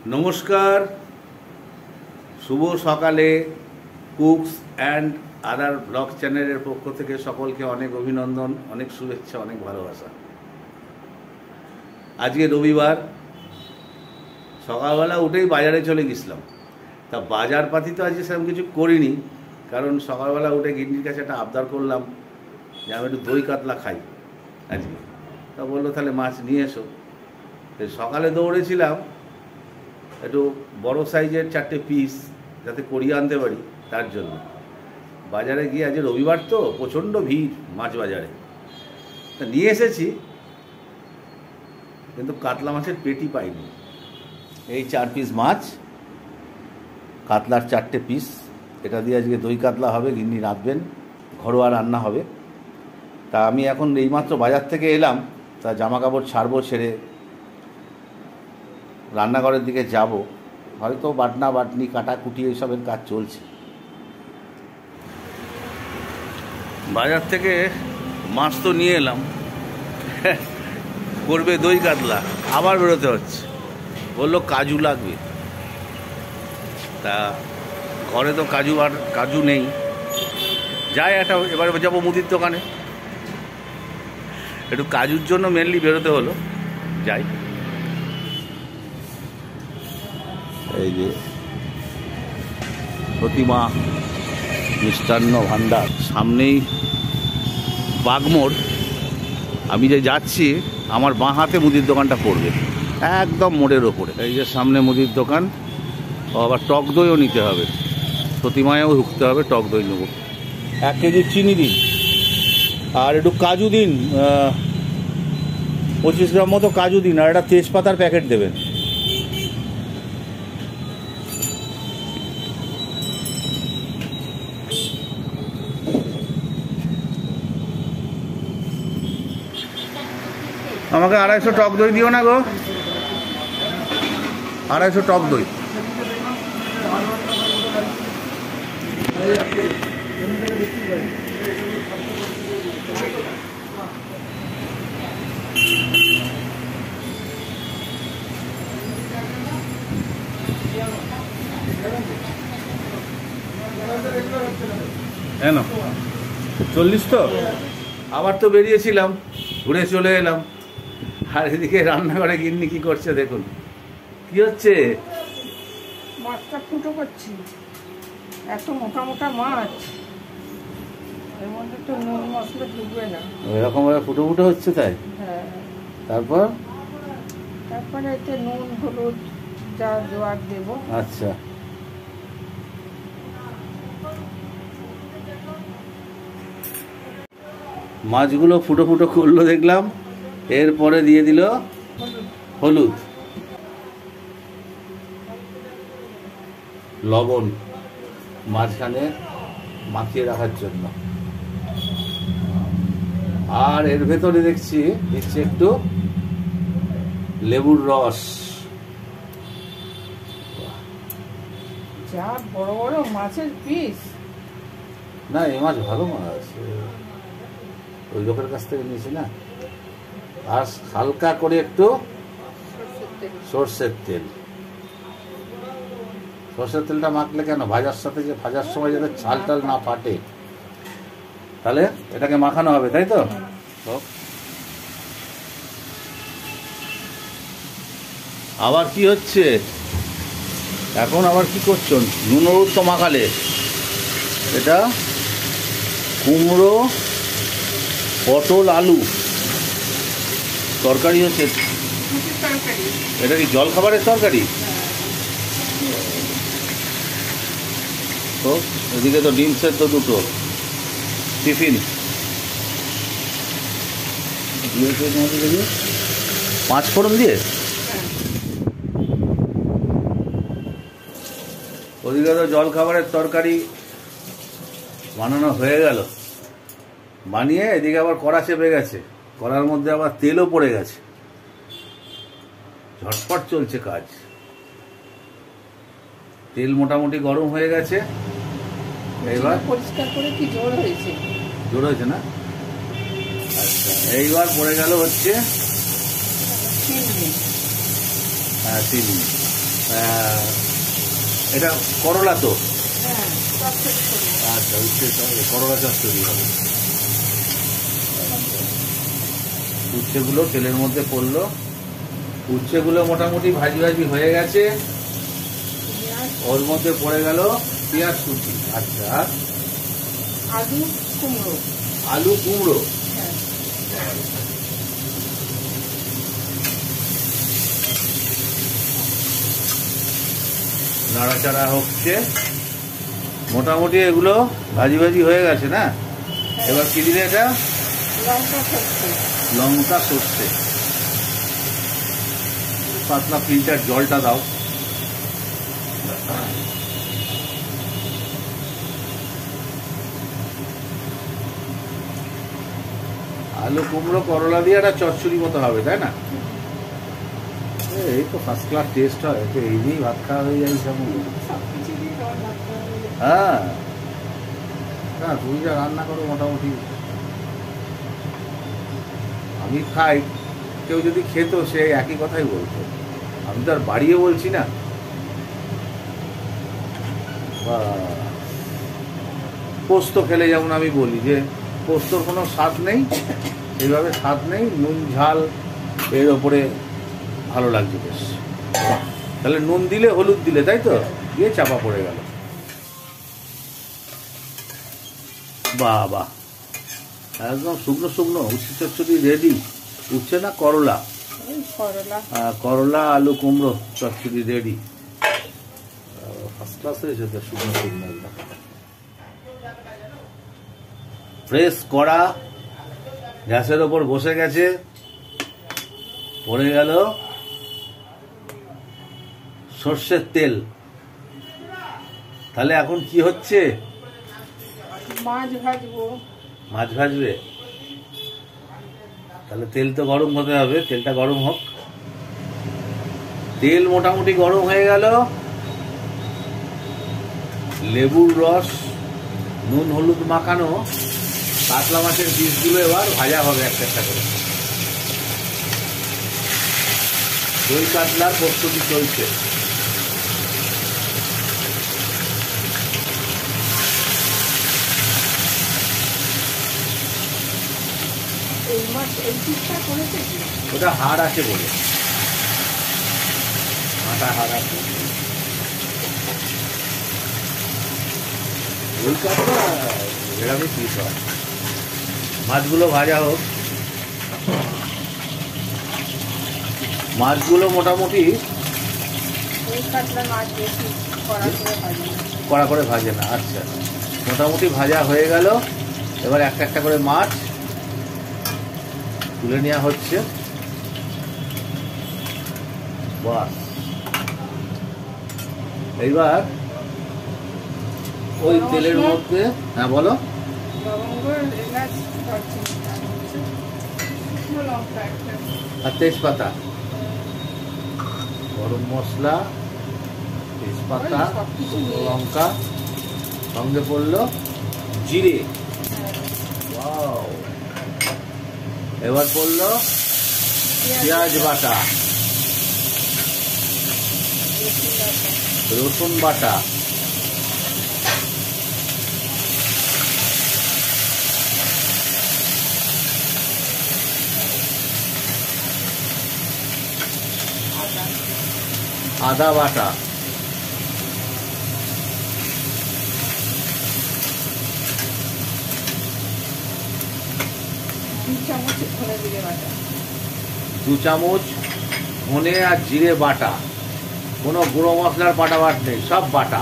নমস্কার, শুভ সকালে cooks and other blog চ্যানেলের পক্ষ থেকে সকলকে অনেক অভিনন্দন, অনেক শুভেচ্ছা, অনেক ভালোবাসা। আজকে রবিবার, সকালবেলা উঠেই বাজারে চলে গেছিলাম। তা বাজারপাতি তো আজকে সেরকম কিছু করিনি, কারণ সকালবেলা উঠে গিন্নির কাছে একটা আবদার করলাম যে আমি একটু দই কাতলা খাই আজকে। তা বললো তাহলে মাছ নিয়ে এসো। সকালে দৌড়েছিলাম একটু বড় সাইজের 4টে পিস যাতে করিয়ে আনতে পারি, তার জন্য বাজারে গিয়ে আজ রবিবার তো প্রচণ্ড ভিড় মাছ বাজারে। তা নিয়ে এসেছি, কিন্তু কাতলা মাছের পেটি পাইনি। এই 4 পিস মাছ, কাতলার 4টে পিস, এটা দিয়ে আজকে দই কাতলা হবে, গিন্নি রাঁধবেন, ঘরোয়া রান্না হবে। তা আমি এখন এইমাত্র বাজার থেকে এলাম, তা জামা কাপড় ছাড়বো, ছেড়ে রান্নাঘরের দিকে যাব। হয়তো বাটনা বাটনি কাটাকুটি এইসবের কাজ চলছে। বাজার থেকে মাছ তো নিয়ে এলাম, করবে দই কাতলা, আবার বেরোতে হচ্ছে। বললো কাজু লাগবে, তা ঘরে তো কাজু নেই। যাই একটা, এবারে যাবো মুদির দোকানে, একটু কাজুর জন্য মেনলি বেরোতে হলো। যাই, এই যে প্রতিমা মিষ্টান্ন ভাণ্ডার, সামনেই বাগমোড়। আমি যে যাচ্ছি, আমার বাঁ হাতে মুদির দোকানটা পড়বে, একদম মোড়ের ওপরে। এই যে সামনে মুদির দোকান। আবার টক দইও নিতে হবে, প্রতিমায়ও ঢুকতে হবে, টক দই নেব। 1 কেজি চিনি দিন, আর একটু কাজু দিন, 25 গ্রাম মতো কাজু দিন, আর একটা তেজপাতার প্যাকেট দেবেন। আমাকে 250 টক দই দিও না গো, 250 টক দই। হ্যাঁ, 40 তো। আবার তো বেরিয়েছিলাম, ঘুরে চলে এলাম, আর এদিকে রান্নাঘরে গিন্নি কি করছে দেখুন। কি হচ্ছে? মাছটা ফুটো করছি, এত মোটা মোটা মাছ, এর মধ্যে তো নুন মশলা ঢুকবে না, এরকম ভাবে ফুটো ফুটো হচ্ছে। তাই? হ্যাঁ। তারপরে এতে নুন হলুদ যা দেওয়ার দেবো। আচ্ছা, মাছগুলো ফুটো ফুটো করলো দেখলাম, এরপরে দিয়ে দিল হলুদ, লবণ মাঝখানে মাখিয়ে রাখার জন্য, আর এর ভেতরে দেখছি দিচ্ছে একটু লেবুর রস। যা বড় বড় মাছের পিস! না, এই মাছ ভালো মাছ, ওই লোকের কাছ থেকে নিয়েছি না। আর হালকা করে একটু সর্ষের তেল। সর্ষের তেলটা মাখলে কেন, ভাজার সাথে, যে ভাজার সময় যাতে ছাল টাল না ফাটে, তাহলে এটাকে মাখানো হবে, তাই তো? আবার কি হচ্ছে এখন? আবার কি করছো? নুন হলুদ তো মাখালে, এটা কুমড়ো পটল আলু তরকারি হচ্ছে। এটা কি জল খাবারের তরকারি? তো এদিকে তো ডিম সেদ্ধ 2টো, টিফিন 5 ফোড়ন দিয়ে। ওদিকে তো জল খাবারের তরকারি বানানো হয়ে গেল, বানিয়ে এদিকে আবার কড়া চেপে গেছে, কড়ার মধ্যে আবার তেলও পড়ে গেছে, ঝটপট চলছে কাজ। তেল মোটামুটি গরম হয়ে গেছে, এইবার পরিষ্কার করে কি জোর হয়েছে? জোর হয়েছে না? আচ্ছা, এইবার পড়ে গেল হচ্ছে চিনি। হ্যাঁ, চিনি। এটা করলা তো? হ্যাঁ, চচ্চড়ি করবো। আচ্ছা, উচ্ছে করলা চচ্চড়ি হবে। উচ্ছেগুলো তেলের মধ্যে পড়লো, উচ্ছেগুলো মোটামুটি ভাজি ভাজি হয়ে গেছে। ওর মধ্যে পড়ে গেল পেঁয়াজ কুচি। আচ্ছা, আলু কুমড়ো। আলু কুমড়ো। হ্যাঁ, নাড়াচাড়া হচ্ছে, মোটামুটি এগুলো ভাজি ভাজি হয়ে গেছে না? এবার কি দিলে এটা? লঙ্কা সর্ষে। লঙ্কা সর্ষে। পাতলা ফিল্টার জলটা দাও। আলু কুমড়ো করলা দিয়ে একটা চচ্চড়ি মতো হবে, তাই না? এই তো ফার্স্ট ক্লাস টেস্ট হয়, তো এই দিয়েই ভাত খাওয়া হয়ে যায় সব। সবকিছু দিয়ে খাবার রাখতে হবে। হ্যাঁ, না তুমি যা রান্না করো মোটামুটি আমি খাই, কেউ যদি খেত সে একই কথাই বলতো। আমি তো আর বাড়িয়ে বলছি না। বা পোস্ত খেলে যেমন আমি বলি যে পোস্তর কোনো স্বাদ নেই, এইভাবে স্বাদ নেই, নুন ঝাল এর ওপরে ভালো লাগছে বেশ। তাহলে নুন দিলে হলুদ দিলে, তাই তো, দিয়ে চাপা পড়ে গেল। বাহ বাহ, একদম শুকনো শুকনো উচ্ছে চচ্চড়ি রেডি। উচ্ছে না করলা? করলা। করলা আলু কুমড়ো চচ্চড়ি রেডি। ফার্স্ট ক্লাস হয়েছে তো, শুকনো শুকনো একদম ফ্রেশ কড়া গ্যাসের ওপর বসে গেছে। পড়ে গেল সর্ষের তেল। তাহলে এখন কি হচ্ছে? মাছ ভাজবো। মাছ ভাজবে? তাহলে তেল তো গরম হতে হবে, তেলটা গরম হোক। তেল মোটামুটি গরম হয়ে গেল। লেবুর রস, নুন হলুদ মাখানো কাতলা মাছের পিসগুলো এবার ভাজা হবে একটা একটা করে। দই কাতলার প্রস্তুতি চলছে। এই মাছ এই পিসটা করেছে কি? ওটা হাড় আছে বলে, আটা হাড় আছে। দই কাতলা এরকমই পিস হয়। মাছগুলো ভাজা হোক। মাছগুলো মোটামুটি এই কাতলা মাছ বেশি কড়া করে ভাজি না। কড়া করে ভাজে না। আচ্ছা, মোটামুটি ভাজা হয়ে গেল। এবার একটা একটা করে মাছ তুলে নেওয়া হচ্ছে। বাস, এইবার ওই তেলের মধ্যে, হ্যাঁ বলো। লবঙ্গ, এলাচ, দারচিনি, শুকনো লঙ্কা একটা। আর তেজপাতা, গরম মশলা, তেজপাতা, শুকনো লঙ্কা, সঙ্গে পড়লো জিরে। ওয়াও। এবার পড়লো পেঁয়াজ বাটা, রসুন বাটা, আদা বাটা, দু চামচ ধনে আর জিরে বাটা। কোনো গুঁড়ো মশলার বাটাবাট নেই, সব বাটা,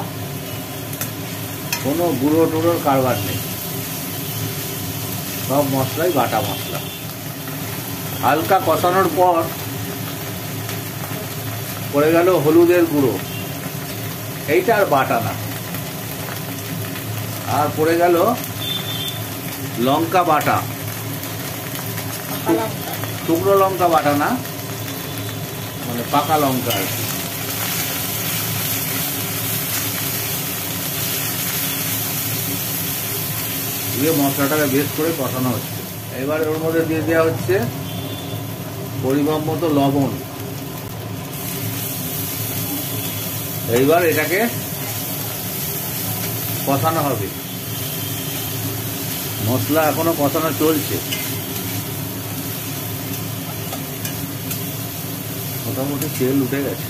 কোনো গুঁড়ো টুড়োর কারবার নেই, সব মশলাই বাটা মশলা। হালকা কষানোর পর পড়ে গেল হলুদের গুঁড়ো, এইটা আর বাটা না। আর পড়ে গেল লঙ্কা বাটা, শুকনো লঙ্কা বাটা না, মানে পাকা লঙ্কা আর কি। দিয়ে মশলাটাকে বেশ করে কষানো হচ্ছে। এবার ওর মধ্যে দিয়ে দেওয়া হচ্ছে পরিমাণ মতো লবণ, এইবার এটাকে কষানো হবে, মশলা এখনো কষানো চলছে। মোটামুটি তেল উঠে গেছে।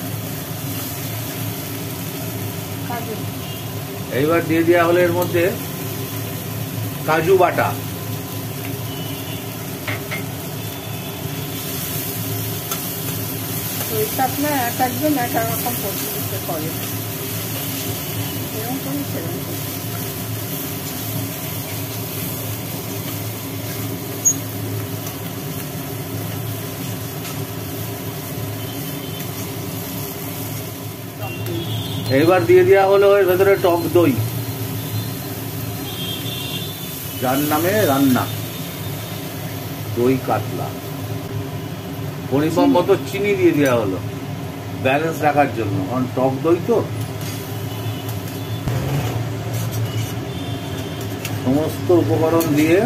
এইবার দিয়ে দেওয়া হলো এর মধ্যে কাজু বাটা, আপনার এক একজন এক এক রকম পদ্ধতিতে করে, এরকম করি সেরকম করি। এইবার দিয়ে দেওয়া হলো এর ভেতরে টক দই, যার নামে রান্না দই কাতলা। পরিমাণ মতো চিনি দিয়ে দেওয়া হলো ব্যালেন্স রাখার জন্য, কারণ টক দই তো। সমস্ত উপকরণ দিয়ে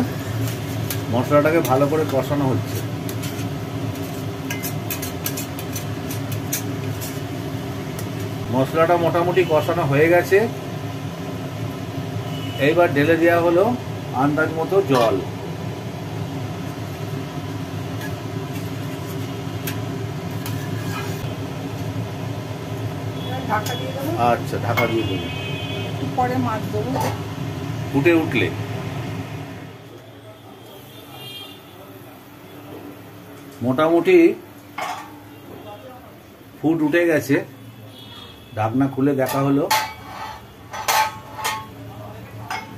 মশলাটাকে ভালো করে কষানো হচ্ছে। মশলাটা মোটামুটি কষানো হয়ে গেছে। এইবার ঢেলে দেওয়া হলো আন্দাজ মতো জল। ঢাকা দিয়ে দেবো। আচ্ছা, ঢাকা দিয়ে দেবো, পরে মাছ দেবো ফুটে উঠলে। মোটামুটি ফুট উঠে গেছে, ঢাকনা খুলে দেখা হলো।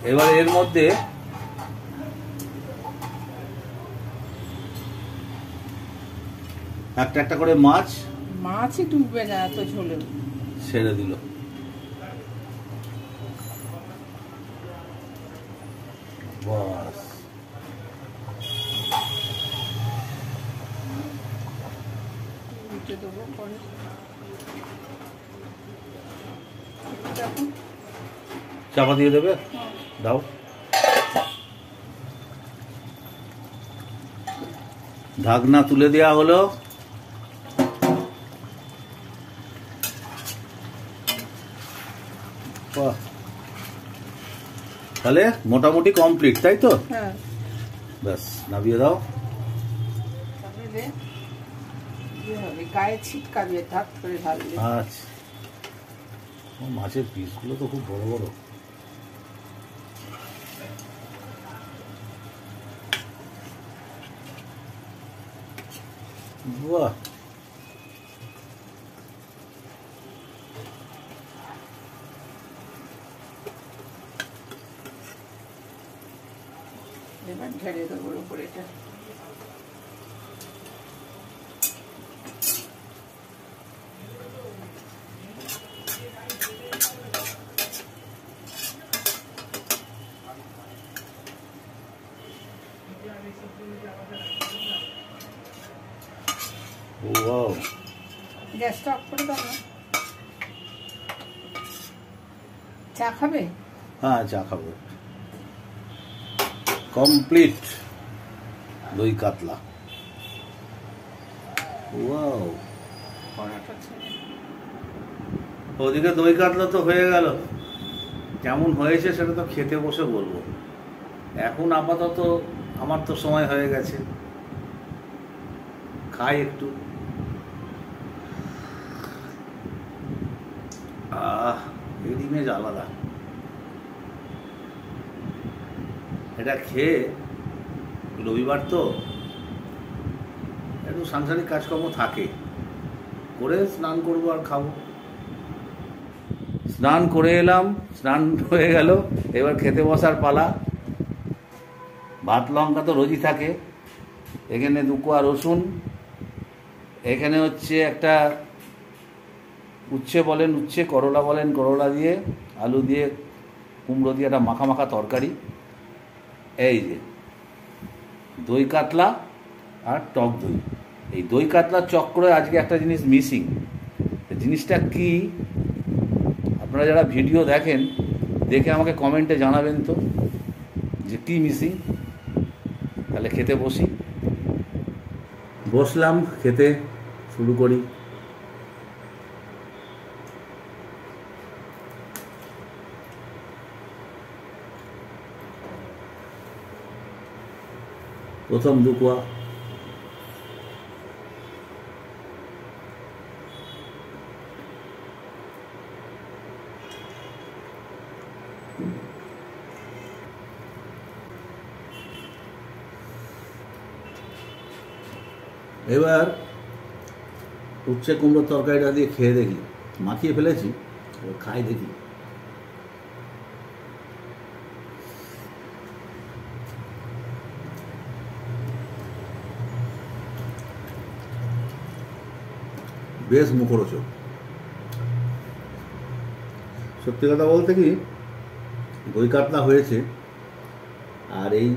এবার এর মধ্যে একটা একটা করে মাছই ডুববে না এত ঝোলে, ছেড়ে দিল। বাস, দেবো পরে। চাপা দিয়ে দেবে, দাও। ঢাকনা তুলে দেওয়া হলো। তাহলে মোটামুটি কমপ্লিট, তাই তো? হ্যাঁ, ব্যাস, নামিয়ে দাও। গায়ে ছিটকাবে, ধাপ করে ঢালবে। আচ্ছা, মাছের পিসগুলো তো খুব বড় বড়। বাহ, এবার ঢেলে দেবো উপরে এটা। ওয়াও, গ্যাসটা অফ করে দাও না। চা খাবে? হ্যাঁ, চা খাবো। কমপ্লিট দই কাতলা। ওয়াও, ওদিকে দই কাতলা তো হয়ে গেল। কেমন হয়েছে সেটা তো খেতে বসে বলবো। এখন আপাতত আমার তো সময় হয়ে গেছে, খাই একটু। এই ইমেজ আলাদা। এটা খেয়ে রবিবার তো একটু সাংসারিক কাজকর্ম থাকে, করে স্নান করবো আর খাবো। স্নান করে এলাম, স্নান হয়ে গেল, এবার খেতে বসার পালা। ভাত লঙ্কা তো রোজই থাকে। এখানে 2 কোয়া রসুন, এখানে হচ্ছে একটা উচ্ছে বলেন উচ্ছে, করলা বলেন করলা দিয়ে, আলু দিয়ে, কুমড়ো দিয়ে একটা মাখা মাখা তরকারি। এই যে দই কাতলা আর টক দই। এই দই কাতলার চক্করে আজকে একটা জিনিস মিসিং। জিনিসটা কি আপনারা যারা ভিডিও দেখেন, দেখে আমাকে কমেন্টে জানাবেন তো যে কী মিসিং। তাহলে খেতে বসলাম, খেতে শুরু করি। প্রথম দুকুয়া। এবার উচ্ছে কুমড়োর তরকারিটা দিয়ে খেয়ে দেখি, মাখিয়ে ফেলেছি, এবার খাই দেখি। বেশ মুখরোচক। সত্যি কথা বলতে কি, দই কাতলা হয়েছে আর এই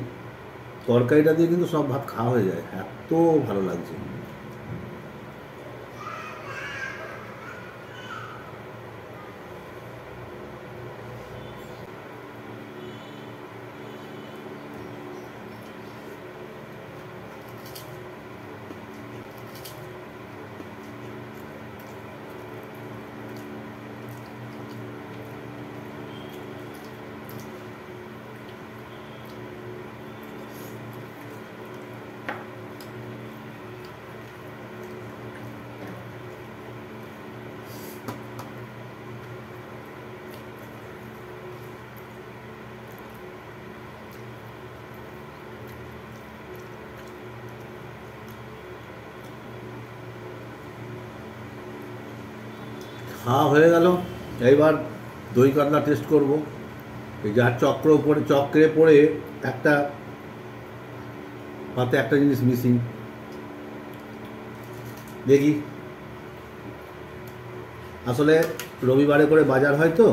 তরকারিটা দিয়ে কিন্তু সব ভাত খাওয়া হয়ে যায়, এত ভালো লাগছে। খাওয়া হয়ে গেল, এইবার দই কাতলা টেস্ট করব। এই যার চক্রে পড়ে একটা পাতে একটা জিনিস মিসিং, দেখি। আসলে রবিবারে করে বাজার হয় তো,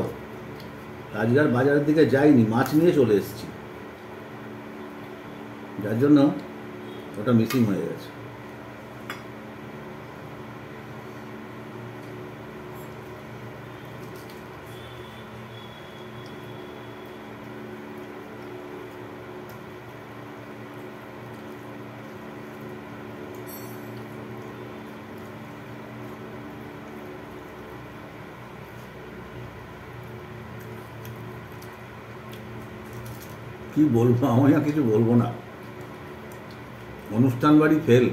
আজকে আর বাজারের দিকে যাইনি, মাছ নিয়ে চলে এসেছি, যার জন্য ওটা মিসিং হয়ে গেছে। কি বলবো, আমি আর কিছু বলবো না। অনুষ্ঠান বাড়ি ফেল,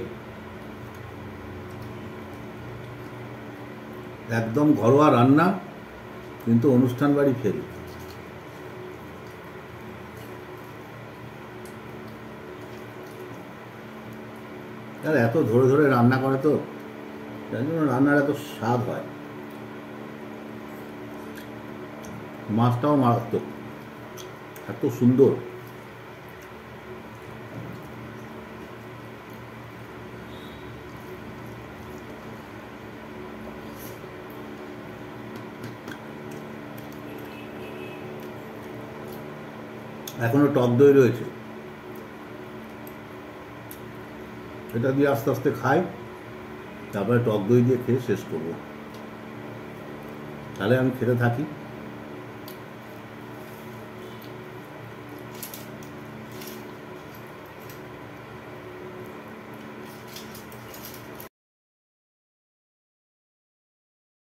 একদম ঘরোয়া রান্না, কিন্তু অনুষ্ঠান বাড়ি ফেল। আর এত ধরে ধরে রান্না করে তো, যার জন্য রান্নার এত স্বাদ হয়। মাছটাও মারাত্মক, এত সুন্দর। এখনো টক দই রয়েছে, এটা দিয়ে আস্তে আস্তে খাই, তারপরে টক দই দিয়ে খেয়ে শেষ করব। তাহলে আমি খেতে থাকি।